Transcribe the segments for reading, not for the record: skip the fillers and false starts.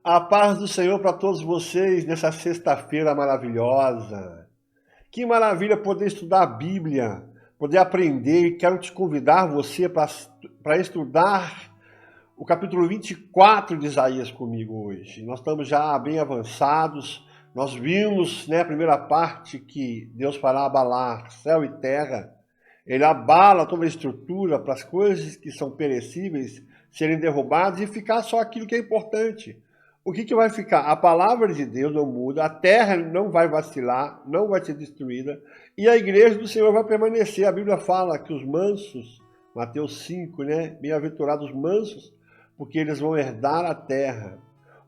A paz do Senhor para todos vocês nessa sexta-feira maravilhosa. Que maravilha poder estudar a Bíblia, poder aprender. Quero te convidar você para estudar o capítulo 24 de Isaías comigo hoje. Nós estamos já bem avançados. Nós vimos, a primeira parte que Deus fará abalar céu e terra. Ele abala toda a estrutura para as coisas que são perecíveis serem derrubadas e ficar só aquilo que é importante. O que vai ficar? A palavra de Deus não muda, a terra não vai vacilar, não vai ser destruída, e a igreja do Senhor vai permanecer. A Bíblia fala que os mansos, Mateus 5, bem-aventurados os mansos, porque eles vão herdar a terra.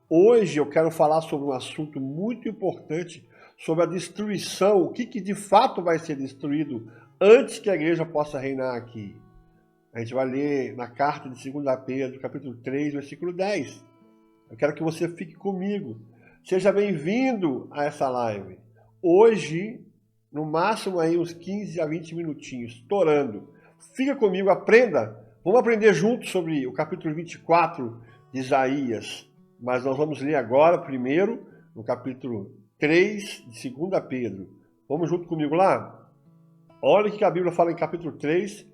Hoje eu quero falar sobre um assunto muito importante, sobre a destruição, o que de fato vai ser destruído antes que a igreja possa reinar aqui. A gente vai ler na carta de 2 Pedro, capítulo 3, versículo 10. Eu quero que você fique comigo. Seja bem-vindo a essa live. Hoje, no máximo aí uns 15 a 20 minutinhos, estourando. Fica comigo, aprenda. Vamos aprender juntos sobre o capítulo 24 de Isaías. Mas nós vamos ler agora, primeiro, no capítulo 3 de 2 Pedro. Vamos junto comigo lá? Olha o que a Bíblia fala em capítulo 3,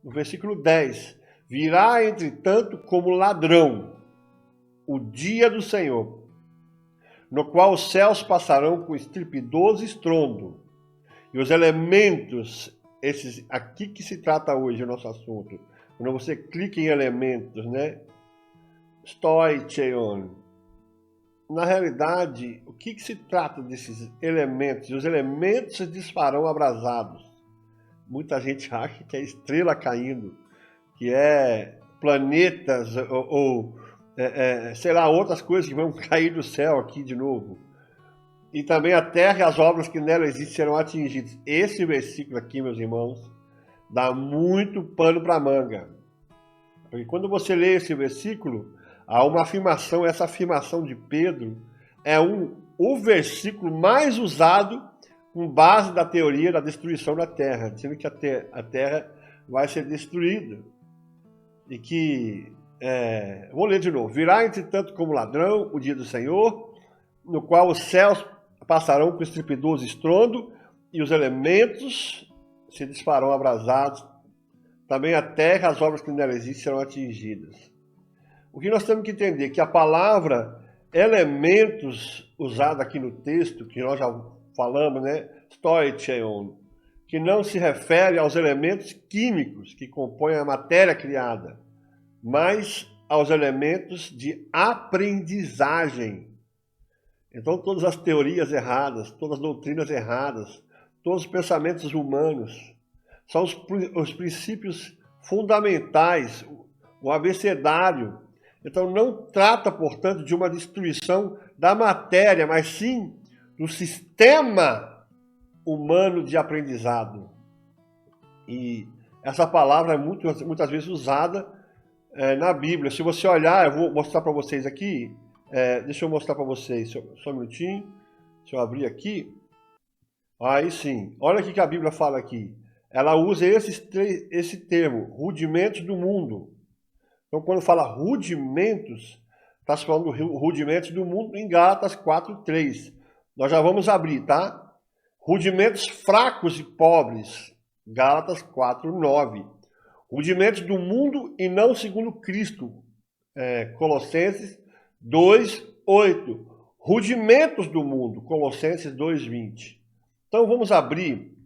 no versículo 10. Virá, entretanto, como ladrão o dia do Senhor, no qual os céus passarão com estripidoso estrondo, e os elementos, esses aqui que se trata hoje o nosso assunto, quando você clica em elementos, Stoicheion, na realidade, o que se trata desses elementos? Os elementos se disfarão abrasados. Muita gente acha que é estrela caindo, que é planetas ou sei lá, outras coisas que vão cair do céu aqui de novo. E também a terra e as obras que nela existem serão atingidas. Esse versículo aqui, meus irmãos, dá muito pano para manga. Porque quando você lê esse versículo, há uma afirmação, essa afirmação de Pedro é o versículo mais usado com base da teoria da destruição da terra, dizendo que a terra vai ser destruída. E que vou ler de novo. Virá, entretanto, como ladrão o dia do Senhor, no qual os céus passarão com estripidoso estrondo e os elementos se disfarão abrasados. Também a terra, as obras que nela existem, serão atingidas. O que nós temos que entender é que a palavra elementos usada aqui no texto, que nós já falamos, Stoicheion, que não se refere aos elementos químicos que compõem a matéria criada, mas aos elementos de aprendizagem. Então, todas as teorias erradas, todas as doutrinas erradas, todos os pensamentos humanos, são os princípios fundamentais, o abecedário. Então, não trata, portanto, de uma destruição da matéria, mas sim do sistema humano de aprendizado. E essa palavra é muitas vezes usada na Bíblia. Se você olhar, eu vou mostrar para vocês aqui, deixa eu mostrar para vocês, só um minutinho, deixa eu abrir aqui, aí sim, olha o que a Bíblia fala aqui, ela usa esse termo, rudimentos do mundo. Então quando fala rudimentos, está falando rudimentos do mundo em Gálatas 4:3, nós já vamos abrir, tá? Rudimentos fracos e pobres, Gálatas 4:9. Rudimentos do mundo e não segundo Cristo. Colossenses 2:8. Rudimentos do mundo. Colossenses 2:20. Então vamos abrir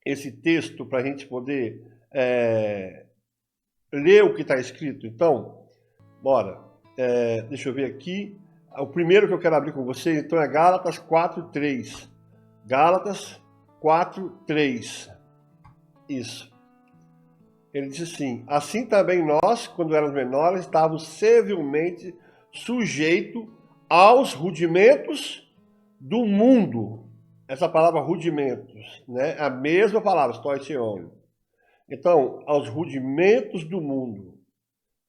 esse texto para a gente poder ler o que está escrito. Então, bora. Deixa eu ver aqui. O primeiro que eu quero abrir com vocês, então, é Gálatas 4:3. Gálatas 4:3. Isso. Ele diz assim também nós, quando éramos menores, estávamos servilmente sujeitos aos rudimentos do mundo. Essa palavra rudimentos, é a mesma palavra, stoicheion. Então, aos rudimentos do mundo.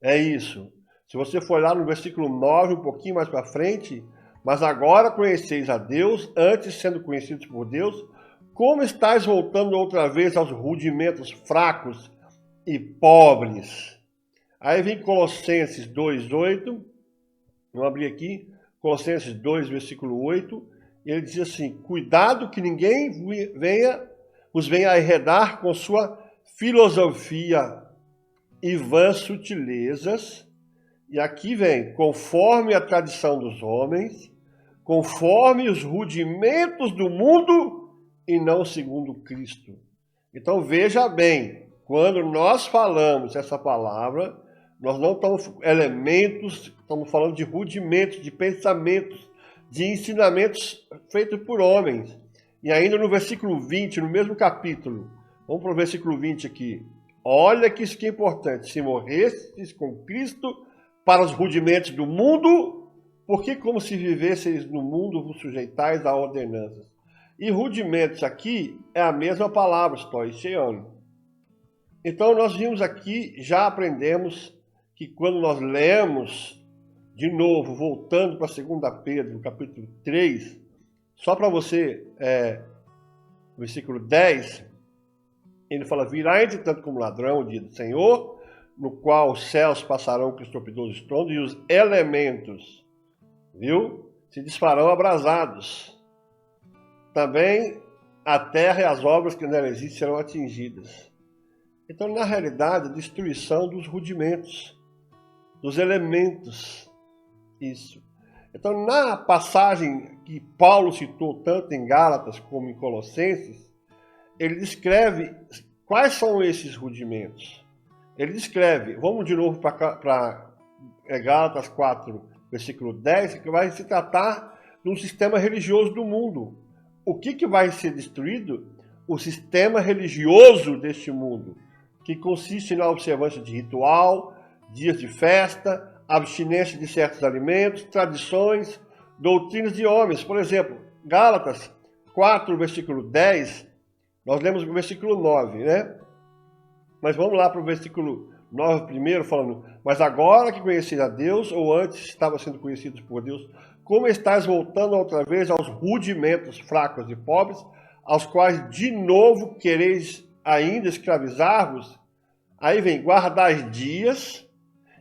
É isso. Se você for lá no versículo 9, um pouquinho mais para frente, mas agora conheceis a Deus, antes sendo conhecidos por Deus, como estáis voltando outra vez aos rudimentos fracos e pobres. Aí vem Colossenses 2:8, vamos abrir aqui, Colossenses 2, versículo 8, ele diz assim: cuidado que ninguém vos venha a enredar com sua filosofia e vãs sutilezas. E aqui vem, conforme a tradição dos homens, conforme os rudimentos do mundo e não segundo Cristo. Então veja bem, quando nós falamos essa palavra, nós não estamos elementos, estamos falando de rudimentos, de pensamentos, de ensinamentos feitos por homens. E ainda no versículo 20, no mesmo capítulo, vamos para o versículo 20 aqui. Olha que isso que é importante. Se morresses com Cristo para os rudimentos do mundo, porque como se vivesseis no mundo vos sujeitais a ordenanças. E rudimentos aqui é a mesma palavra, stoicheion. Então nós vimos aqui, já aprendemos que quando nós lemos, de novo, voltando para 2 Pedro, capítulo 3, só para você, versículo 10, ele fala: virá entretanto como ladrão o dia do Senhor, no qual os céus passarão com estrondoso estrondo e os elementos, viu, se desfarão abrasados. Também a terra e as obras que nela existem serão atingidas. Então, na realidade, a destruição dos rudimentos, dos elementos, isso. Então, na passagem que Paulo citou tanto em Gálatas como em Colossenses, ele descreve quais são esses rudimentos. Ele descreve, vamos de novo para Gálatas 4, versículo 10, que vai se tratar de um sistema religioso do mundo. O que vai ser destruído? O sistema religioso deste mundo, que consiste na observância de ritual, dias de festa, abstinência de certos alimentos, tradições, doutrinas de homens. Por exemplo, Gálatas 4, versículo 10, nós lemos o versículo 9, né? Mas vamos lá para o versículo 9 primeiro, falando: mas agora que conheceis a Deus, ou antes estava sendo conhecidos por Deus, como estáis voltando outra vez aos rudimentos fracos e pobres, aos quais de novo quereis ainda escravizar-vos? Aí vem: guardais dias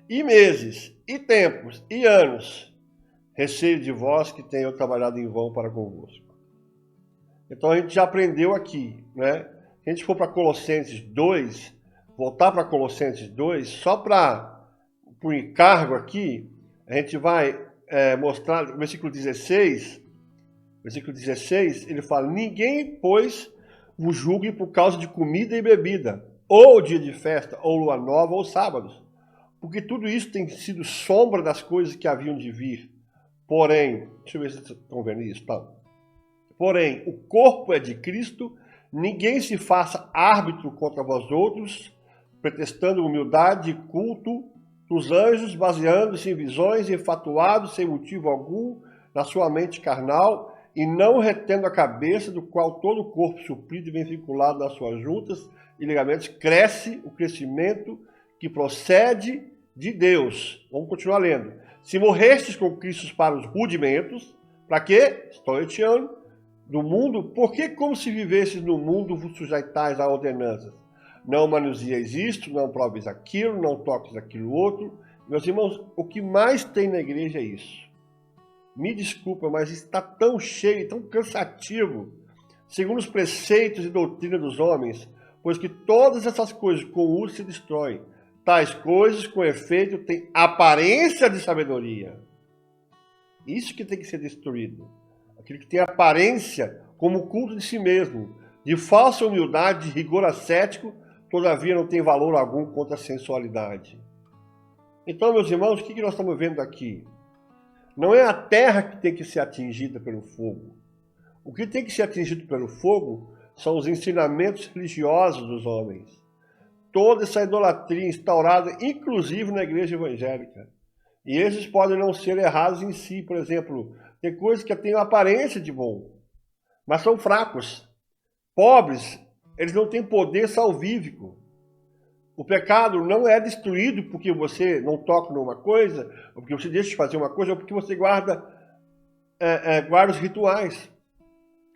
e meses, e tempos, e anos, receio de vós que tenho trabalhado em vão para convosco. Então a gente já aprendeu aqui, né? Se a gente for para Colossenses 2, voltar para Colossenses 2, só para o encargo aqui, a gente vai mostrar o versículo 16. Versículo 16, ele fala: ninguém, pois, vos julgue por causa de comida e bebida, ou dia de festa, ou lua nova, ou sábados, porque tudo isso tem sido sombra das coisas que haviam de vir. Porém, deixa eu ver se vocês estão vendo isso, tá? Porém, o corpo é de Cristo, ninguém se faça árbitro contra vós outros, pretextando humildade e culto dos anjos, baseando-se em visões, enfatuados sem motivo algum na sua mente carnal, e não retendo a cabeça, do qual todo o corpo suprido e bem vinculado nas suas juntas e ligamentos, cresce o crescimento que procede de Deus. Vamos continuar lendo. Se morrestes com Cristo para os rudimentos, para quê? Stoicheion, do mundo, porque como se vivesses no mundo vos sujeitais a ordenanças? Não manuseieis isto, não proveis aquilo, não toques aquilo outro. Meus irmãos, o que mais tem na igreja é isso. Me desculpa, mas está tão cheio, tão cansativo, segundo os preceitos e doutrina dos homens, pois que todas essas coisas com o uso se destroem. Tais coisas, com efeito, têm aparência de sabedoria. Isso que tem que ser destruído. Aquilo que tem aparência como culto de si mesmo, de falsa humildade, de rigor ascético, todavia não tem valor algum contra a sensualidade. Então, meus irmãos, o que nós estamos vendo aqui? Não é a terra que tem que ser atingida pelo fogo. O que tem que ser atingido pelo fogo são os ensinamentos religiosos dos homens. Toda essa idolatria instaurada, inclusive na igreja evangélica. E esses podem não ser errados em si. Por exemplo, tem coisas que têm aparência de bom, mas são fracos. Pobres, eles não têm poder salvífico. O pecado não é destruído porque você não toca numa coisa, ou porque você deixa de fazer uma coisa, ou porque você guarda os rituais.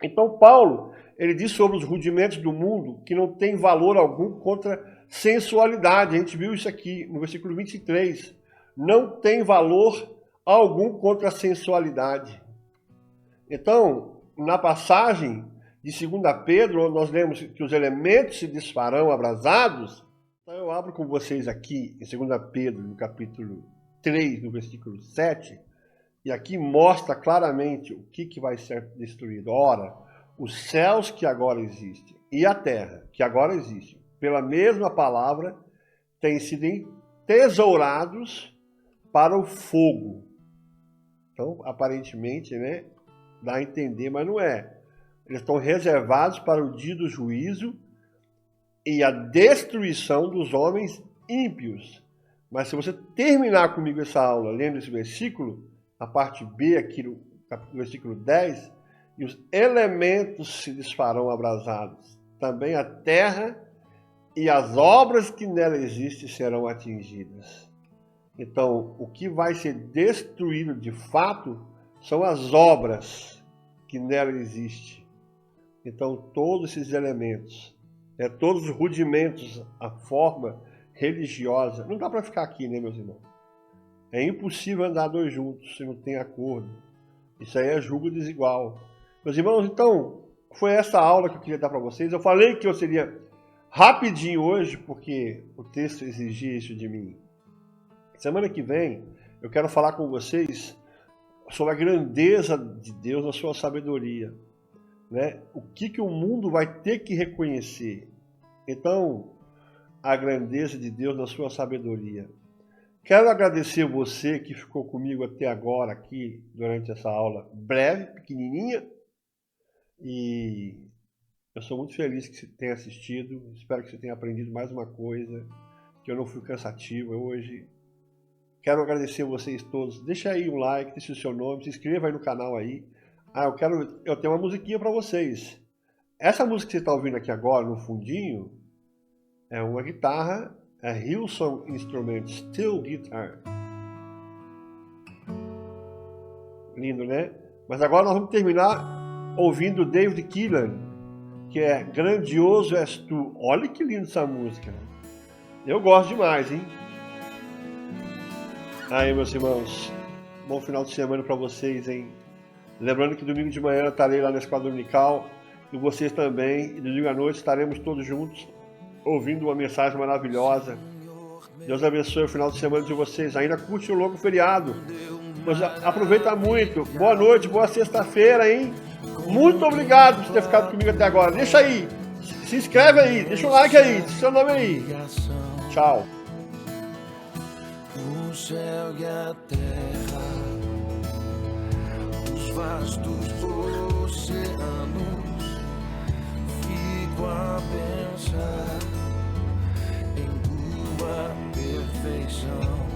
Então Paulo, ele diz sobre os rudimentos do mundo que não tem valor algum contra sensualidade. A gente viu isso aqui no versículo 23. Não tem valor algum contra a sensualidade. Então, na passagem de 2 Pedro, onde nós lemos que os elementos se desfarão abrasados, então eu abro com vocês aqui em 2 Pedro, no capítulo 3, no versículo 7, e aqui mostra claramente o que vai ser destruído. Ora, os céus que agora existem e a terra que agora existe, pela mesma palavra, têm sido entesourados para o fogo. Então, aparentemente, né, dá a entender, mas não é. Eles estão reservados para o dia do juízo e a destruição dos homens ímpios. Mas se você terminar comigo essa aula lendo esse versículo, a parte B aqui no versículo 10, e os elementos se desfarão abrasados. Também a terra e as obras que nela existem serão atingidas. Então, o que vai ser destruído de fato são as obras que nela existem. Então, todos esses elementos, todos os rudimentos, a forma religiosa, não dá para ficar aqui, né, meus irmãos? É impossível andar dois juntos se não tem acordo. Isso aí é julgo desigual. Meus irmãos, então, foi essa aula que eu queria dar para vocês. Eu falei que eu seria rapidinho hoje, porque o texto exigia isso de mim. Semana que vem, eu quero falar com vocês sobre a grandeza de Deus na sua sabedoria, né? O que o mundo vai ter que reconhecer. Então, a grandeza de Deus na sua sabedoria. Quero agradecer você que ficou comigo até agora aqui, durante essa aula breve, pequenininha. E eu sou muito feliz que você tenha assistido. Espero que você tenha aprendido mais uma coisa, que eu não fui cansativo hoje. Quero agradecer a vocês todos. Deixa aí um like, deixa o seu nome, se inscreva aí no canal aí. Eu tenho uma musiquinha para vocês. Essa música que você está ouvindo aqui agora, no fundinho, é uma guitarra, é Hillsong Instrument Steel Guitar. Lindo, né? Mas agora nós vamos terminar ouvindo David Keelan, que é Grandioso És Tu. Olha que lindo essa música. Eu gosto demais, hein? Aí, meus irmãos, bom final de semana para vocês, hein? Lembrando que domingo de manhã eu estarei lá na escola dominical, e vocês também, e domingo à noite estaremos todos juntos, ouvindo uma mensagem maravilhosa. Deus abençoe o final de semana de vocês. Ainda curte o longo feriado. Aproveita muito. Boa noite, boa sexta-feira, hein? Muito obrigado por ter ficado comigo até agora. Deixa aí, se inscreve aí, deixa um like aí, deixa seu nome aí. Tchau. O céu e a terra, os vastos oceanos, fico a pensar em tua perfeição.